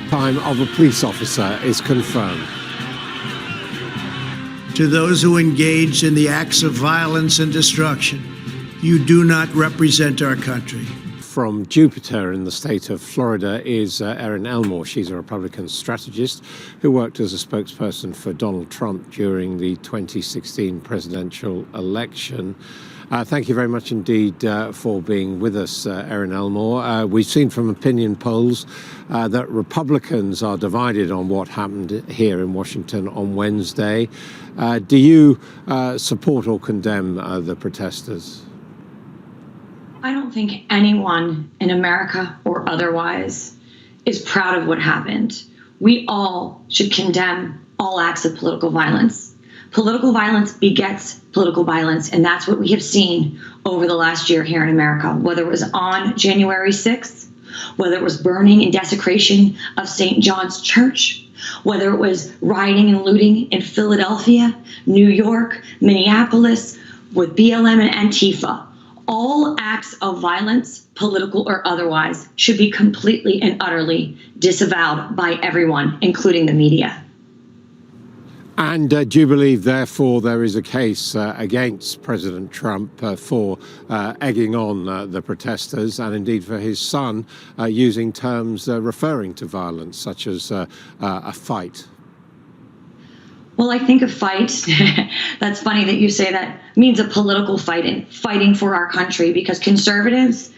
Time of a police officer is confirmed. To those who engaged in the acts of violence and destruction, you do not represent our country. From Jupiter in the state of Florida is Erin Elmore. She's a Republican strategist who worked as a spokesperson for Donald Trump during the 2016 presidential election. Thank you very much indeed for being with us, Erin Elmore. We've seen from opinion polls that Republicans are divided on what happened here in Washington on Wednesday. Do you support or condemn the protesters? I don't think anyone in America or otherwise is proud of what happened. We all should condemn all acts of political violence. Political violence begets political violence, and that's what we have seen over the last year here in America, whether it was on January 6th, whether it was burning and desecration of St. John's Church, whether it was rioting and looting in Philadelphia, New York, Minneapolis, with BLM and Antifa. All acts of violence, political or otherwise, should be completely and utterly disavowed by everyone, including the media. And do you believe, therefore, there is a case against President Trump for egging on the protesters, and indeed for his son using terms referring to violence, such as a fight? Well, I think a fight, that's funny that you say that, means a political fight and fighting for our country, because conservatives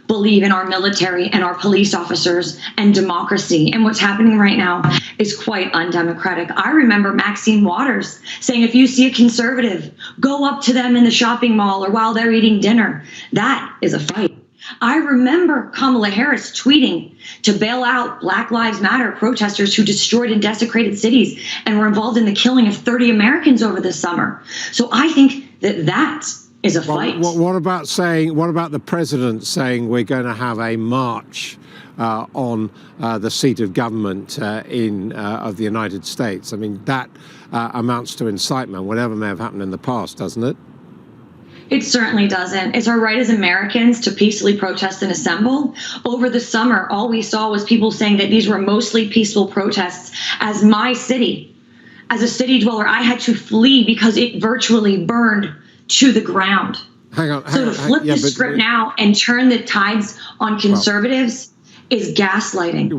believe in our military and our police officers and democracy. And what's happening right now is quite undemocratic. I remember Maxine Waters saying, if you see a conservative, go up to them in the shopping mall or while they're eating dinner. That is a fight. I remember Kamala Harris tweeting to bail out Black Lives Matter protesters who destroyed and desecrated cities and were involved in the killing of 30 Americans over the summer. So I think that is a fight. What about the president saying we're going to have a march on the seat of government of the United States? I mean, that amounts to incitement, whatever may have happened in the past, doesn't it? It certainly doesn't. It's our right as Americans to peacefully protest and assemble. Over the summer, all we saw was people saying that these were mostly peaceful protests. As my city, as a city dweller, I had to flee because it virtually burned to the ground. So to flip the script now and turn the tides on conservatives is gaslighting. But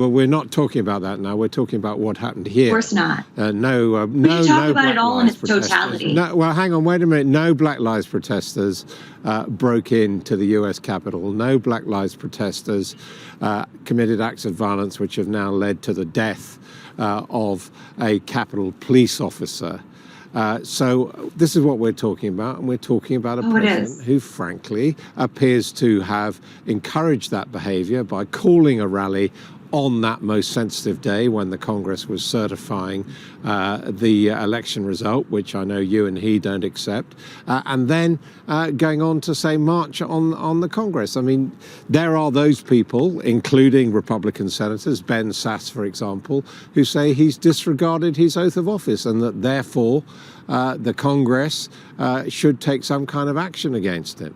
we're not talking about that now. We're talking about what happened here. Of course not. We talk about it all in its totality. No, well, hang on, wait a minute. No Black Lives protesters broke into the U.S. Capitol. No Black Lives protesters committed acts of violence which have now led to the death of a Capitol police officer. So this is what we're talking about, and we're talking about a president who, frankly, appears to have encouraged that behavior by calling a rally on that most sensitive day when the Congress was certifying the election result, which I know you and he don't accept, and then going on to say march on the Congress. I mean, there are those people, including Republican senators, Ben Sasse, for example, who say he's disregarded his oath of office and that therefore the Congress should take some kind of action against him.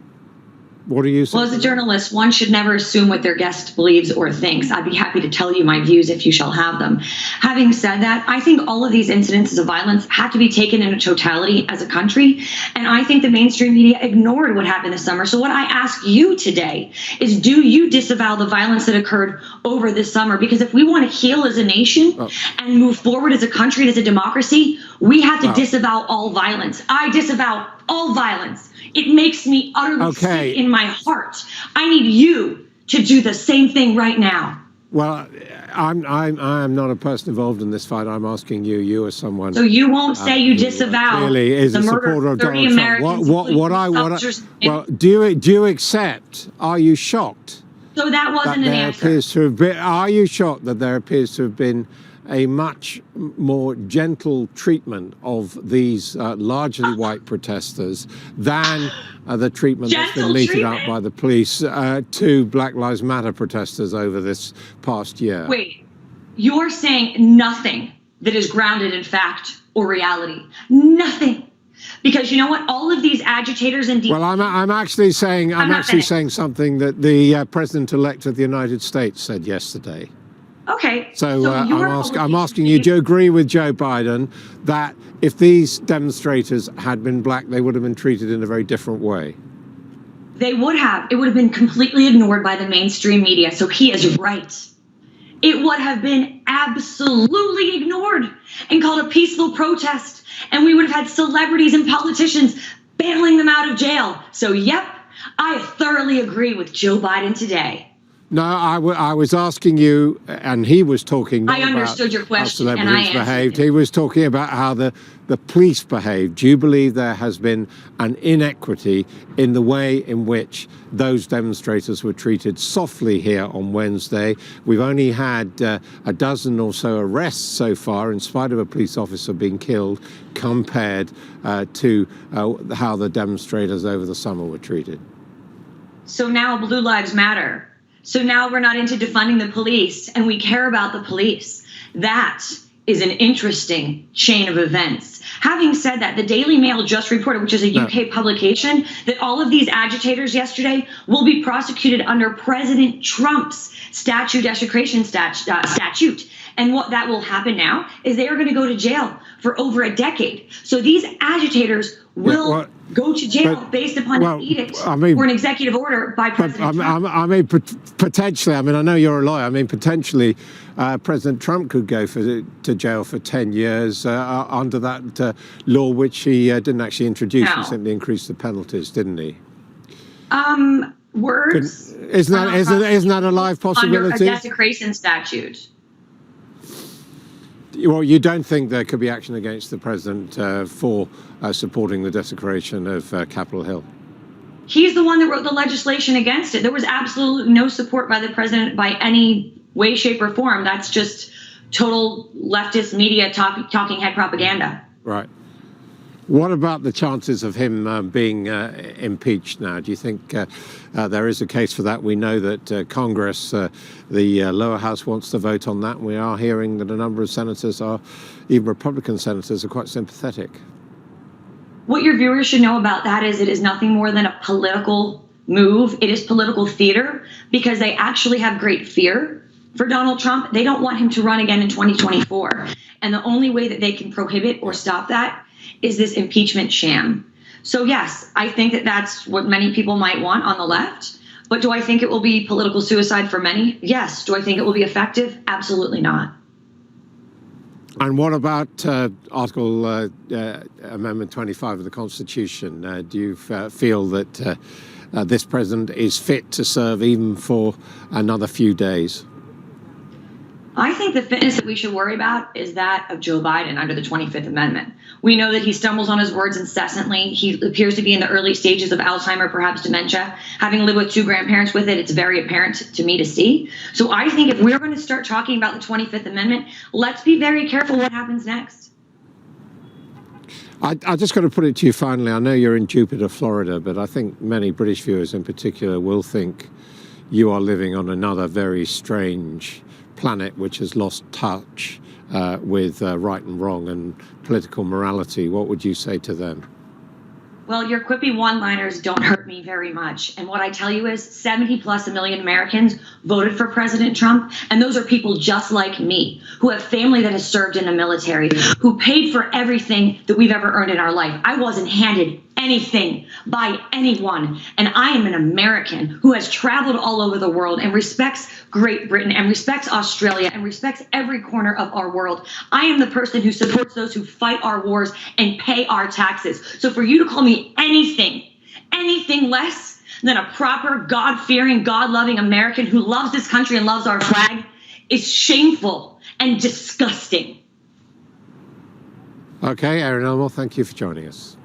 What do you say? Well, as a journalist, one should never assume what their guest believes or thinks. I'd be happy to tell you my views if you shall have them. Having said that, I think all of these incidences of violence have to be taken in a totality as a country. And I think the mainstream media ignored what happened this summer. So what I ask you today is, do you disavow the violence that occurred over this summer? Because if we want to heal as a nation and move forward as a country and as a democracy, we have to disavow all violence. I disavow all violence. It makes me utterly sick in my heart. I need you to do the same thing right now. Well, I'm not a person involved in this fight. I'm asking you. You are someone. So you won't say you disavow really is a supporter of Donald Trump. Well, do you accept? Are you shocked? So that wasn't an answer. Are you shocked that there appears to have been a much more gentle treatment of these largely white protesters than the treatment that's been meted out by the police to Black Lives Matter protesters over this past year? Wait, you're saying nothing that is grounded in fact or reality. Nothing. Because you know what? All of these agitators and well, I'm actually saying something that the president-elect of the United States said yesterday. Okay. So I'm asking you, allegation- do you agree with Joe Biden that if these demonstrators had been black, they would have been treated in a very different way? They would have. It would have been completely ignored by the mainstream media. So he is right. It would have been absolutely ignored and called a peaceful protest. And we would have had celebrities and politicians bailing them out of jail. So, yep, I thoroughly agree with Joe Biden today. No, I was asking you, and he was talking not I understood about your question, how and I celebrities answered behaved. it. He was talking about how the police behaved. Do you believe there has been an inequity in the way in which those demonstrators were treated softly here on Wednesday? We've only had a dozen or so arrests so far, in spite of a police officer being killed, compared to how the demonstrators over the summer were treated. So now Blue Lives Matter. So now we're not into defunding the police, and we care about the police. That is an interesting chain of events. Having said that, the Daily Mail just reported, which is a UK publication, that all of these agitators yesterday will be prosecuted under President Trump's desecration statute. And what that will happen now is they are going to go to jail for over a decade. So these agitators will go to jail based upon an edict or an executive order by President Trump. I mean, potentially, I mean, I know you're a lawyer. I mean, potentially, President Trump could go to jail for 10 years under that law, which he didn't actually introduce. No. He simply increased the penalties, didn't he? Words. Isn't that a live possibility? Under a desecration statute. Well, you don't think there could be action against the president for supporting the desecration of Capitol Hill? He's the one that wrote the legislation against it. There was absolutely no support by the president by any way, shape, or form. That's just total leftist media talking head propaganda. Right. What about the chances of him being impeached now? Do you think there is a case for that? We know that Congress, the lower house, wants to vote on that. We are hearing that a number of senators even Republican senators, are quite sympathetic. What your viewers should know about that is it is nothing more than a political move. It is political theater because they actually have great fear for Donald Trump. They don't want him to run again in 2024. And the only way that they can prohibit or stop that is this impeachment sham. So yes, I think that that's what many people might want on the left. But do I think it will be political suicide for many? Yes. Do I think it will be effective? Absolutely not. And what about Article Amendment 25 of the Constitution? Do you feel that this president is fit to serve even for another few days? I think the fitness that we should worry about is that of Joe Biden under the 25th Amendment. We know that he stumbles on his words incessantly. He appears to be in the early stages of Alzheimer, perhaps dementia. Having lived with two grandparents with it, it's very apparent to me to see. So I think if we're going to start talking about the 25th Amendment, let's be very careful what happens next. I just got to put it to you finally. I know you're in Jupiter, Florida, but I think many British viewers in particular will think you are living on another very strange planet which has lost touch with right and wrong and political morality. What would you say to them? Well, your quippy one-liners don't hurt me very much. And what I tell you is 70 plus a million Americans voted for President Trump. And those are people just like me who have family that has served in the military, who paid for everything that we've ever earned in our life. I wasn't handed anything by anyone. And I am an American who has traveled all over the world and respects Great Britain and respects Australia and respects every corner of our world. I am the person who supports those who fight our wars and pay our taxes. So for you to call me anything less than a proper God-fearing, God-loving American who loves this country and loves our flag is shameful and disgusting. Okay, Erin Elmore, thank you for joining us.